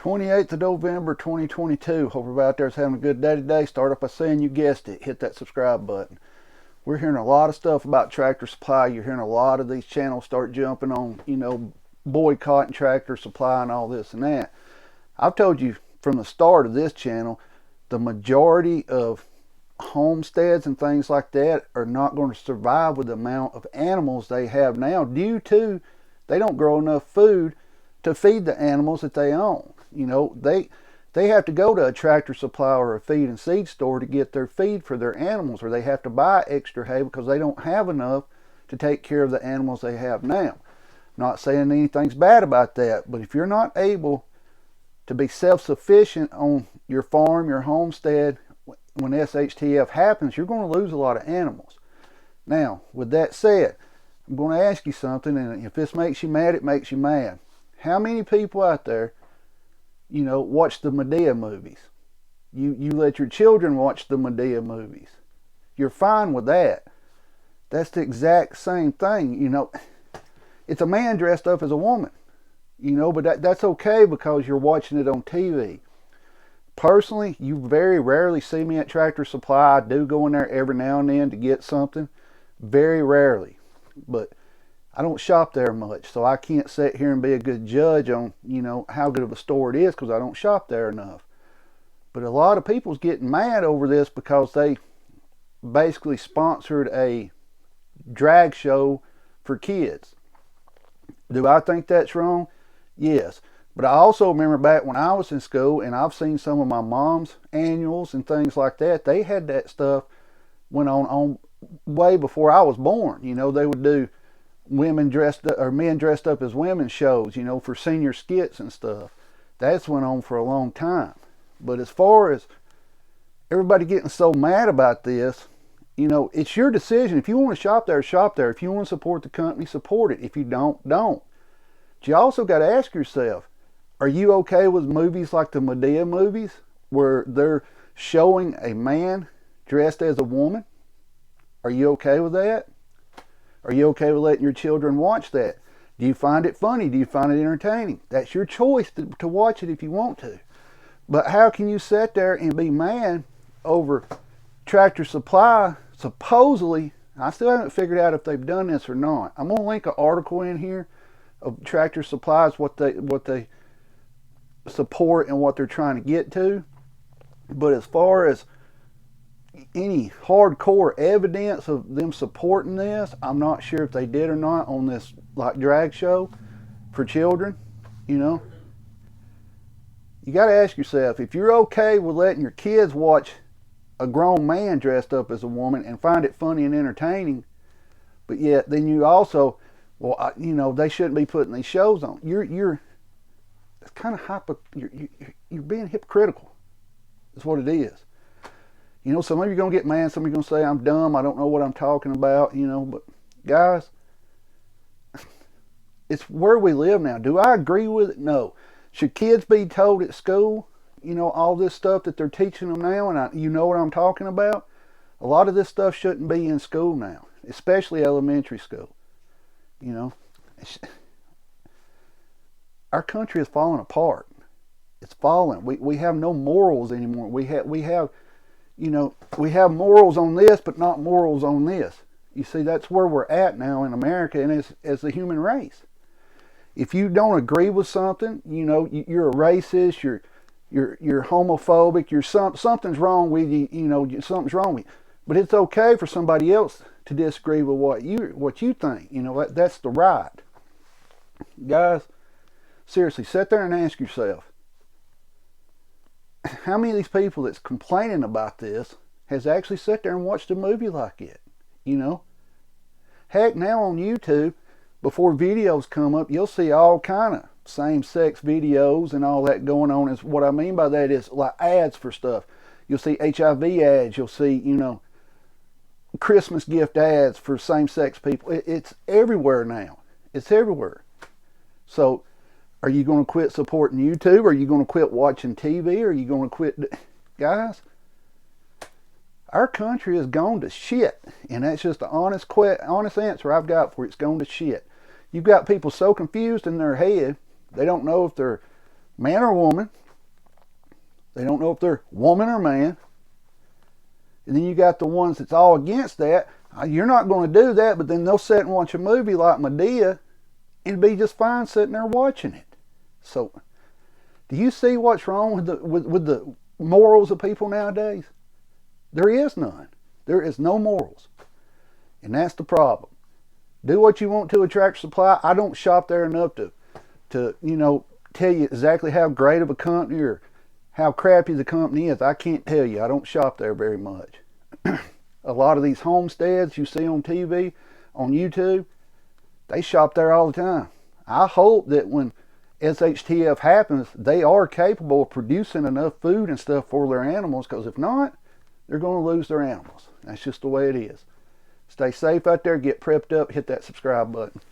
28th of November 2022. Hope everybody out there is having a good day today. Start off by saying, you guessed it, hit that subscribe button. We're hearing a lot of stuff about Tractor Supply. You're hearing a lot of these channels start jumping on, boycotting Tractor Supply and all this and that. I've told you from the start of this channel, the majority of homesteads and things like that are not going to survive with the amount of animals they have now due to they don't grow enough food to feed the animals that they own. They have to go to a Tractor Supply or a feed and seed store to get their feed for their animals, or they have to buy extra hay because they don't have enough to take care of the animals they have now. Not saying anything's bad about that, but if you're not able to be self-sufficient on your farm, your homestead, when SHTF happens, you're going to lose a lot of animals. Now, with that said, I'm going to ask you something, and if this makes you mad, it makes you mad. How many people out there, watch the Medea movies? You let your children watch the Medea movies. You're fine with that. That's the exact same thing. It's a man dressed up as a woman. But that's okay because you're watching it on TV. Personally, you very rarely see me at Tractor Supply. I do go in there every now and then to get something. Very rarely. But I don't shop there much, so I can't sit here and be a good judge on, how good of a store it is because I don't shop there enough. But a lot of people's getting mad over this because they basically sponsored a drag show for kids. Do I think that's wrong? Yes. But I also remember back when I was in school, and I've seen some of my mom's annuals and things like that, they had that stuff went on way before I was born. They would do women dressed up, or men dressed up as women shows, for senior skits and stuff. That's went on for a long time. But as far as everybody getting so mad about this, it's your decision. If you want to shop there, shop there. If you want to support the company, support it. If you don't, don't. But you also got to ask yourself, are you okay with movies like the Medea movies where they're showing a man dressed as a woman? Are you okay with that? Are you okay with letting your children watch that? Do you find it funny? Do you find it entertaining? That's your choice to watch it if you want to. But how can you sit there and be mad over Tractor Supply supposedly? I still haven't figured out if they've done this or not. I'm going to link an article in here of Tractor Supplies, what they support and what they're trying to get to. But as far as any hardcore evidence of them supporting this, I'm not sure if they did or not on this drag show for children. You got to ask yourself, if you're okay with letting your kids watch a grown man dressed up as a woman and find it funny and entertaining, but yet then you also, they shouldn't be putting these shows on. It's kind of you're being hypocritical. That's what it is. Some of you are going to get mad. Some of you are going to say, I'm dumb. I don't know what I'm talking about, But, guys, it's where we live now. Do I agree with it? No. Should kids be told at school, all this stuff that they're teaching them now, and you know what I'm talking about? A lot of this stuff shouldn't be in school now, especially elementary school. Our country is falling apart. It's falling. We have no morals anymore. We have morals on this, but not morals on this. You see, that's where we're at now in America and as the human race. If you don't agree with something, you're a racist, you're homophobic, something's wrong with you, something's wrong with you. But it's okay for somebody else to disagree with what you think. That's the right. Guys, seriously, sit there and ask yourself, how many of these people that's complaining about this has actually sat there and watched a movie like it? Heck, now on YouTube, before videos come up, you'll see all kind of same-sex videos and all that going on. Is what I mean by that is like ads for stuff. You'll see HIV ads. You'll see, Christmas gift ads for same-sex people. It's everywhere now. It's everywhere. So, are you going to quit supporting YouTube? Are you going to quit watching TV? Are you going to quit? Guys, our country has gone to shit. And that's just the honest answer I've got for it. It's gone to shit. You've got people so confused in their head, they don't know if they're man or woman. They don't know if they're woman or man. And then you got the ones that's all against that. You're not going to do that, but then they'll sit and watch a movie like Medea and be just fine sitting there watching it. So, do you see what's wrong with the morals of people nowadays? There is none. There is no morals. And that's the problem. Do what you want to at Tractor Supply. I don't shop there enough to tell you exactly how great of a company or how crappy the company is. I can't tell you. I don't shop there very much. A lot of these homesteads you see on TV, on YouTube, they shop there all the time. I hope that when SHTF happens, they are capable of producing enough food and stuff for their animals, because if not, they're going to lose their animals. That's just the way it is. Stay safe out there, get prepped up, hit that subscribe button.